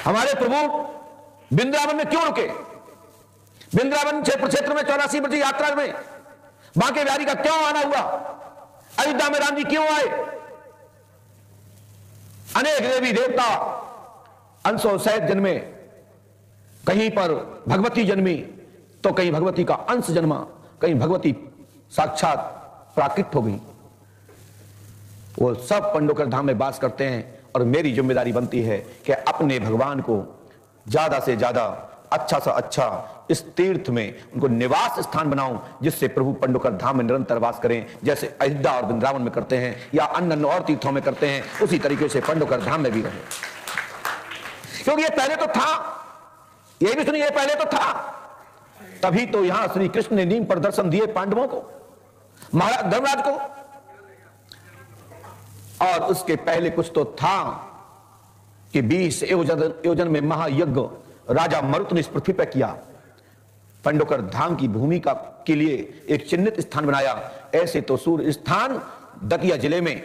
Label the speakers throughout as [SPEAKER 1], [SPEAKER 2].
[SPEAKER 1] हमारे प्रभु वृंदावन में क्यों रुके? वृंदावन क्षेत्र में 84 वर्ष यात्रा में बांके बिहारी का क्यों आना हुआ? अयोध्या में राम जी क्यों आए? अनेक देवी देवता अंशों सहित जन्मे, कहीं पर भगवती जन्मी तो कहीं भगवती का अंश जन्मा, कहीं भगवती साक्षात प्राकृत हो गई। वो सब पंडोकर धाम में वास करते हैं और मेरी जिम्मेदारी बनती है कि अपने भगवान को ज्यादा से ज्यादा अच्छा से अच्छा इस तीर्थ में उनको निवास स्थान बनाऊं, जिससे प्रभु पंडोकर धाम में निरंतर वास करें, जैसे अयोध्या और वृंदावन में करते हैं या अन्य और तीर्थों में करते हैं, उसी तरीके से पंडोकर धाम में भी रहे। क्योंकि ये पहले तो था, ये भी सुनिए, पहले तो था, तभी तो यहां श्री कृष्ण ने नीम पर दर्शन दिए पांडवों को, महाराज धर्मराज को। और उसके पहले कुछ तो था कि 20 योजन में महायज्ञ राजा मरुत ने इस पृथ्वी पर किया, पंडोकर धाम की भूमिका के लिए एक चिन्हित स्थान बनाया। ऐसे तो सूर्य स्थान दतिया जिले में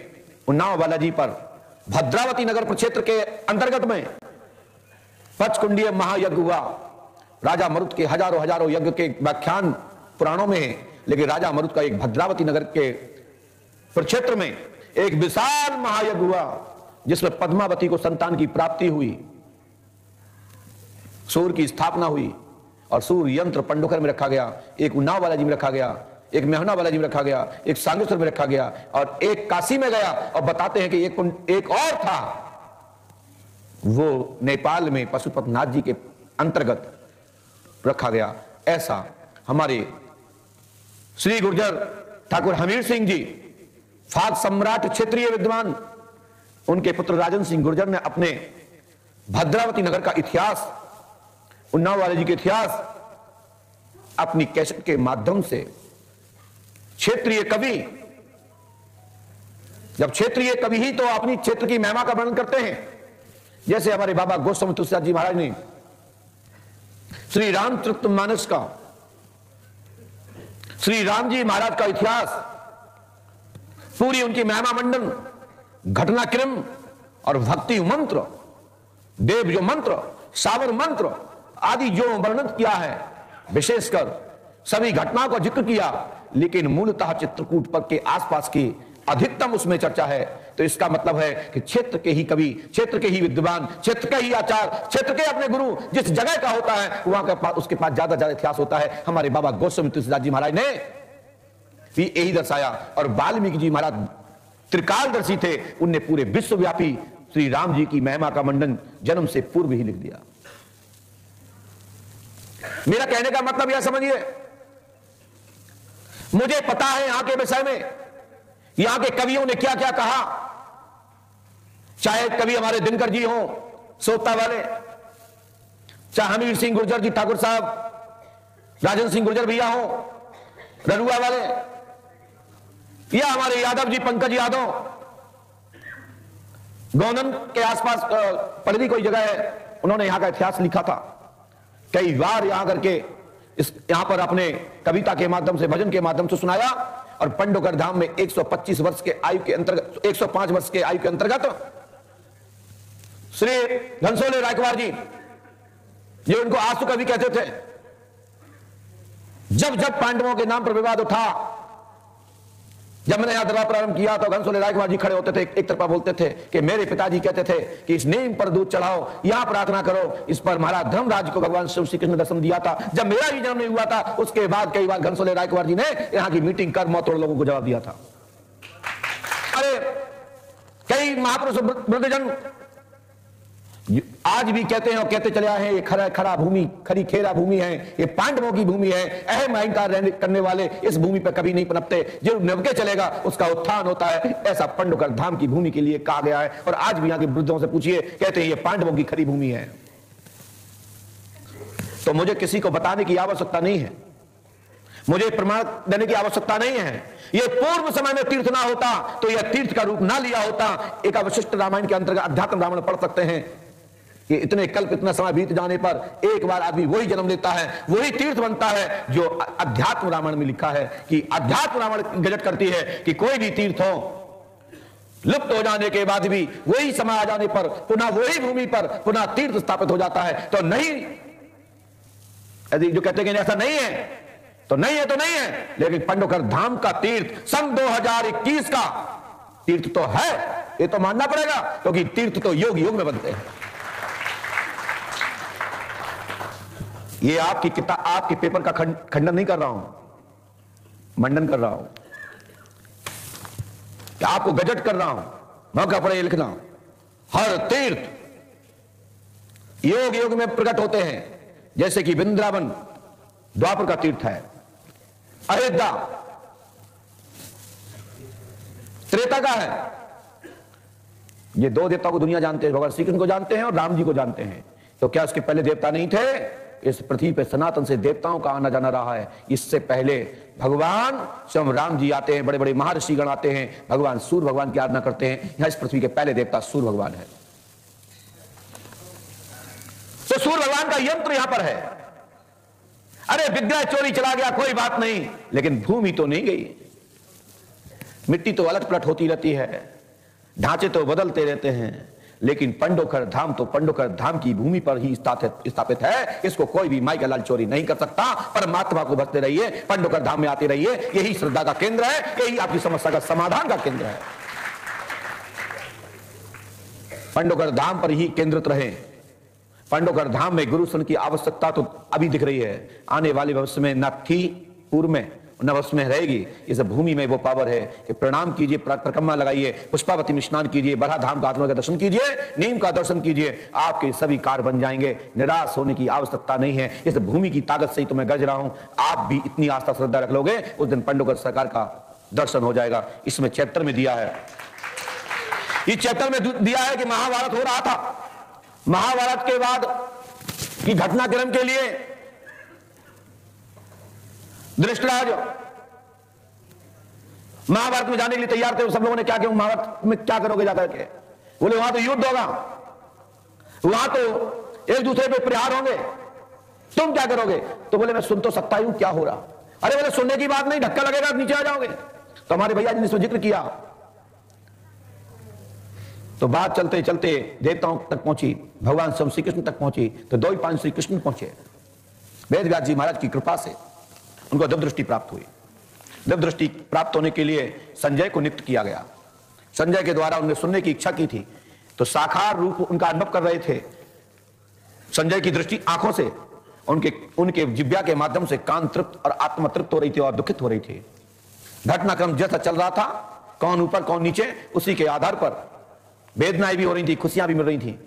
[SPEAKER 1] उन्नाव बालाजी पर भद्रावती नगर प्रक्षेत्र के अंतर्गत में पचकुंडीय महायज्ञ हुआ। राजा मरुत के हजारों यज्ञ के व्याख्यान पुराणों में है, लेकिन राजा मरुत का एक भद्रावती नगर के प्रक्षेत्र में एक विशाल महायज्ञ हुआ, जिसमें पद्मावती को संतान की प्राप्ति हुई, सूर्य की स्थापना हुई और सूर्य यंत्र पंडोकर में रखा गया, एक उन्नाव बालाजी में रखा गया, एक मेहना बालाजी में रखा गया, एक सांगेश्वर में रखा गया और एक काशी में गया। और बताते हैं कि एक और था, वो नेपाल में पशुपतिनाथ जी के अंतर्गत रखा गया। ऐसा हमारे श्री गुर्जर ठाकुर हमीर सिंह जी, फाग सम्राट क्षेत्रीय विद्वान, उनके पुत्र राजन सिंह गुर्जर ने अपने भद्रावती नगर का इतिहास, उन्नाव बालाजी के इतिहास अपनी कैसेट के माध्यम से क्षेत्रीय कवि, जब क्षेत्रीय कवि ही तो अपनी क्षेत्र की महिमा का वर्णन करते हैं, जैसे हमारे बाबा गोस्वामी तुलसीदास जी महाराज ने श्री रामचरितमानस का, श्री राम जी महाराज का इतिहास, पूरी उनकी महिमा मंडन, घटनाक्रम और भक्ति मंत्र, देव जो मंत्र, सावर मंत्र आदि जो वर्णन किया है, विशेषकर सभी घटनाओं का जिक्र किया, लेकिन मूलतः चित्रकूट पर के आसपास की अधिकतम उसमें चर्चा है। तो इसका मतलब है कि क्षेत्र के ही कवि, क्षेत्र के ही विद्वान, क्षेत्र के ही आचार्य, क्षेत्र के अपने गुरु जिस जगह का होता है वहां के पास, उसके पास ज्यादा इतिहास होता है। हमारे बाबा गोस्वामी तुलसीदास जी महाराज ने भी यही दर्शाया। और वाल्मीकि जी महाराज त्रिकालदर्शी थे, उनने पूरे विश्वव्यापी श्री राम जी की महिमा का मंडन जन्म से पूर्व ही लिख दिया। मेरा कहने का मतलब यह समझिए, मुझे पता है यहां के विषय में, यहां के कवियों ने क्या क्या कहा, चाहे कवि हमारे दिनकर जी हो सोता वाले, चाहे हमीर सिंह गुर्जर जी ठाकुर साहब, राजन सिंह गुर्जर भैया हो ररुआ वाले, या हमारे यादव जी पंकज यादव, गोंदन के आसपास पड़वी कोई जगह है, उन्होंने यहां का इतिहास लिखा था। कई बार यहां करके यहां पर अपने कविता के माध्यम से, भजन के माध्यम से सुनाया। और पंडोकर धाम में 125 वर्ष के आयु के अंतर्गत, 105 वर्ष के आयु के अंतर्गत श्री घनसोले रायकवार जी, जो उनको आंसू कवि कहते थे, जब जब पांडवों के नाम पर विवाद उठा, जब मैंने यहां दरबार प्रारंभ किया तो घनसोले रायकवार जी खड़े होते थे, एक तरफा बोलते थे कि मेरे पिताजी कहते थे कि इस नीम पर दूध चढ़ाओ, यहां प्रार्थना करो, इस पर महाराज धर्मराज को भगवान श्री कृष्ण ने दर्शन दिया था। जब मेरा ही जन्म नहीं हुआ था, उसके बाद कई बार घनसोले रायकवार जी ने यहां की मीटिंग कर मौत लोगों को जवाब दिया था। अरे कई महापुरुष वृद्धजन आज भी कहते हैं और कहते चले आए हैं, ये खरा भूमि, खरी खेरा भूमि है, ये पांडवों की भूमि है, अहम अहंकार करने वाले इस भूमि पर कभी नहीं पनपते, जो निभके चलेगा उसका उत्थान होता है। ऐसा पंडोकर धाम की भूमि के लिए कहा गया है। और आज भी यहाँ के वृद्धों से पूछिए, कहते हैं ये पांडवों की खरी भूमि है। तो मुझे किसी को बताने की आवश्यकता नहीं है, मुझे प्रमाण देने की आवश्यकता नहीं है। ये पूर्व समय में तीर्थ ना होता तो यह तीर्थ का रूप ना लिया होता। एक अवशिष्ट रामायण के अंतर्गत अध्यात्म रामायण पढ़ सकते हैं कि इतने कल्प, इतना समय बीत जाने पर एक बार आदमी वही जन्म लेता है, वही तीर्थ बनता है, जो अध्यात्म रामायण में लिखा है कि अध्यात्म रामायण गजट करती है कि कोई भी तीर्थ हो, लुप्त हो जाने के बाद भी वही समय आ जाने पर पुनः वही भूमि पर पुनः तीर्थ स्थापित हो जाता है। तो नहीं, यदि जो कहते हैं कि ऐसा नहीं है तो नहीं है, तो नहीं है, लेकिन पंडोकर धाम का तीर्थ सन 2021 का तीर्थ तो है, ये तो मानना पड़ेगा, क्योंकि तीर्थ तो योग योग में बनते हैं। ये आपकी किताब, आपके पेपर का खंडन नहीं कर रहा हूं, मंडन कर रहा हूं, आपको गजट कर रहा हूं, मौका पड़े लिखना। हर तीर्थ योग योग में प्रकट होते हैं, जैसे कि वृंदावन द्वापर का तीर्थ है, अयोध्या त्रेता का है। ये दो देवता को दुनिया जानते हैं, भगवान श्री कृष्ण को जानते हैं और राम जी को जानते हैं। तो क्या उसके पहले देवता नहीं थे? इस पृथ्वी पे सनातन से देवताओं का आना जाना रहा है। इससे पहले भगवान स्वयं राम जी आते हैं, बड़े बड़े महर्षिगण आते हैं, भगवान सूर्य भगवान की आराधना करते हैं। यहां इस पृथ्वी के पहले देवता सूर्य भगवान है। तो सूर्य भगवान का यंत्र यहां पर है। अरे विग्रह चोरी चला गया कोई बात नहीं, लेकिन भूमि तो नहीं गई। मिट्टी तो अलट पलट होती रहती है, ढांचे तो बदलते रहते हैं, लेकिन पंडोकर धाम तो पंडोकर धाम की भूमि पर ही स्थापित है। इसको कोई भी माई का लाल चोरी नहीं कर सकता। परमात्मा को भजते रहिए, पंडोकर धाम में आते रहिए, यही श्रद्धा का केंद्र है, यही आपकी समस्या का समाधान का केंद्र है। पंडोकर धाम पर ही केंद्रित रहे। पंडोकर धाम में गुरु सन की आवश्यकता तो अभी दिख रही है, आने वाले भविष्य में न थी पूर्व में न भविष्य में रहेगी। इस भूमि में वो पावर है कि प्रणाम कीजिए, परिक्रमा लगाइए, पुष्पावती में स्नान कीजिए, बड़ा धाम का आत्मा का दर्शन कीजिए, नीम का दर्शन कीजिए, आपके सभी कार्य बन जाएंगे। निराश होने की आवश्यकता नहीं है। इस भूमि की ताकत से ही तो मैं गज रहा हूं। आप भी इतनी आस्था श्रद्धा रख लोगे, उस दिन पंडोकर सरकार का दर्शन हो जाएगा। इसमें चैप्टर में दिया है, इस चैप्टर में दिया है कि महाभारत हो रहा था। महाभारत के बाद की घटनाक्रम के लिए धृतराष्ट्र महाभारत में जाने के लिए तैयार थे। सब लोगों ने क्या किया, महाभारत में क्या करोगे जाकर के? बोले वहां तो युद्ध होगा, वहां तो एक दूसरे पे प्रहार होंगे, तुम क्या करोगे? तो बोले मैं सुन तो सकता हूं क्या हो रहा। अरे बोले सुनने की बात नहीं, धक्का लगेगा नीचे आ जाओगे। तो हमारे भैया जी ने इसमें जिक्र किया। तो बात चलते चलते देवताओं तक पहुंची, भगवान स्वयं श्री कृष्ण तक पहुंची, तो दो ही पांच श्री कृष्ण पहुंचे। वेद व्यास जी महाराज की कृपा से उनको दिव्य दृष्टि प्राप्त हुई। दिव्य दृष्टि प्राप्त होने के लिए संजय को नियुक्त किया गया। संजय के द्वारा उन्हें सुनने की इच्छा की थी, तो साकार रूप उनका अनुभव कर रहे थे। संजय की दृष्टि आंखों से, उनके जिह्वा के माध्यम से कान तृप्त और आत्मा तृप्त हो रही थी और दुखित हो रही थी। घटनाक्रम जैसा चल रहा था, कौन ऊपर कौन नीचे, उसी के आधार पर वेदनाएं भी हो रही थी, खुशियां भी मिल रही थी।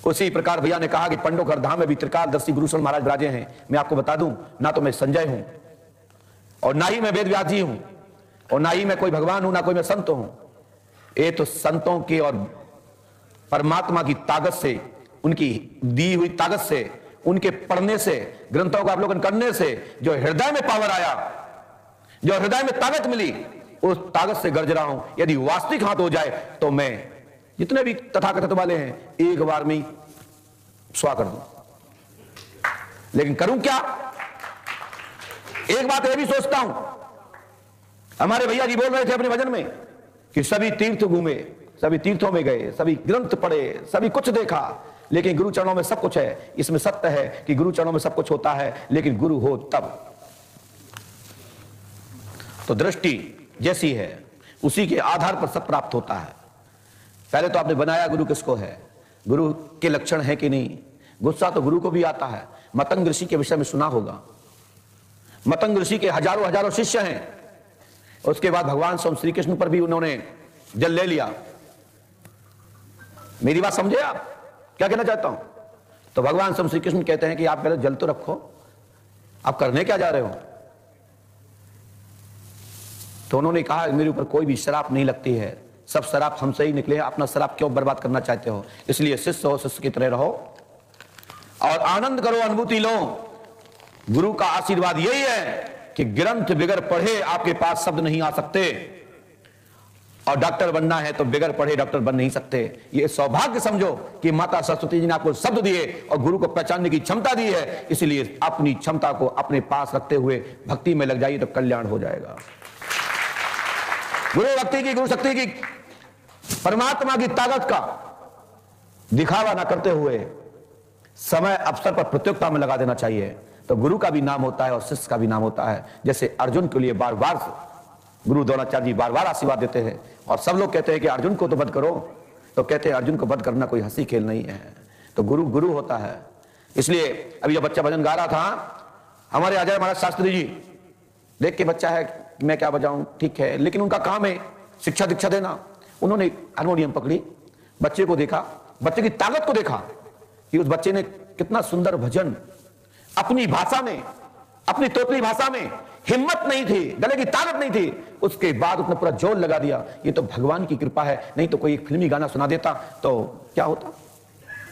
[SPEAKER 1] उसी प्रकार भैया ने कहा कि पंडोकर धाम में भी त्रिकालदर्शी गुरुशरण महाराज विराजे हैं। मैं आपको बता दूं, ना तो मैं संजय हूं और ना ही मैं वेद व्यास जी हूं और ना ही मैं कोई भगवान हूं, ना कोई मैं संत हूं। ये तो संतों के और परमात्मा की ताकत से, उनकी दी हुई ताकत से, उनके पढ़ने से, ग्रंथों का अवलोकन करने से जो हृदय में पावर आया, जो हृदय में ताकत मिली, उस ताकत से गरज रहा हूं। यदि वास्तविक हाथ हो जाए तो मैं जितने भी तथाकथित वाले हैं एक बार में स्वा कर दूं। लेकिन करूं क्या? एक बात यह भी सोचता हूं, हमारे भैया जी बोल रहे थे अपने भजन में कि सभी तीर्थ घूमे, सभी तीर्थों में गए, सभी ग्रंथ पढ़े, सभी कुछ देखा, लेकिन गुरु चरणों में सब कुछ है। इसमें सत्य है कि गुरु चरणों में सब कुछ होता है, लेकिन गुरु हो तब। तो दृष्टि जैसी है उसी के आधार पर सब प्राप्त होता है। पहले तो आपने बनाया गुरु किसको है, गुरु के लक्षण है कि नहीं। गुस्सा तो गुरु को भी आता है। मतंग ऋषि के विषय में सुना होगा। मतंग ऋषि के हजारों हजारों शिष्य हैं। उसके बाद भगवान स्वयं श्री कृष्ण पर भी उन्होंने जल ले लिया। मेरी बात समझे आप क्या कहना चाहता हूं? तो भगवान स्वयं श्री कृष्ण कहते हैं कि आप पहले जल तो रखो, आप करने क्या जा रहे हो? तो उन्होंने कहा मेरे ऊपर कोई भी शराप नहीं लगती है, सब शराब हमसे ही निकले, अपना शराब क्यों बर्बाद करना चाहते हो? इसलिए शिष्य हो, शिष्य की तरह रहो और आनंद करो, अनुभूति लो। गुरु का आशीर्वाद यही है कि ग्रंथ बिगर पढ़े आपके पास शब्द नहीं आ सकते, और डॉक्टर बनना है तो बिगर पढ़े डॉक्टर बन नहीं सकते। ये सौभाग्य समझो कि माता सरस्वती जी ने आपको शब्द दिए और गुरु को पहचानने की क्षमता दी है। इसलिए अपनी क्षमता को अपने पास रखते हुए भक्ति में लग जाइए तो कल्याण हो जाएगा। गुरु भक्ति की, गुरु शक्ति की, परमात्मा की ताकत का दिखावा ना करते हुए समय अवसर पर प्रतियोगिता में लगा देना चाहिए। तो गुरु का भी नाम होता है और शिष्य का भी नाम होता है। जैसे अर्जुन के लिए बार बार गुरु द्रोणाचार्य जी बार बार आशीर्वाद देते हैं, और सब लोग कहते हैं कि अर्जुन को तो वध करो, तो कहते हैं अर्जुन को वध करना कोई हंसी खेल नहीं है। तो गुरु गुरु होता है। इसलिए अभी जब बच्चा भजन गा रहा था, हमारे अजय महाराज शास्त्री जी देख के, बच्चा है मैं क्या बजाऊं, ठीक है, लेकिन उनका काम है शिक्षा दीक्षा देना। उन्होंने हारमोनियम पकड़ी, बच्चे को देखा, बच्चे की ताकत को देखा कि उस बच्चे ने कितना सुंदर भजन अपनी भाषा में, अपनी तोतली भाषा में, हिम्मत नहीं थी, गले की ताकत नहीं थी, उसके बाद उसने पूरा जोर लगा दिया। ये तो भगवान की कृपा है, नहीं तो कोई फिल्मी गाना सुना देता तो क्या होता।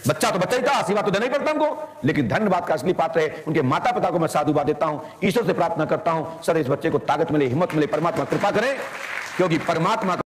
[SPEAKER 1] बच्चा तो बच्चा ही था, आशीर्वाद तो देना ही पड़ता उनको, लेकिन धन्यवाद का असली पात्र है उनके माता पिता को मैं साधुवाद देता हूं। ईश्वर से प्रार्थना करता हूं सर इस बच्चे को ताकत मिले, हिम्मत मिले, परमात्मा कृपा करे, क्योंकि परमात्मा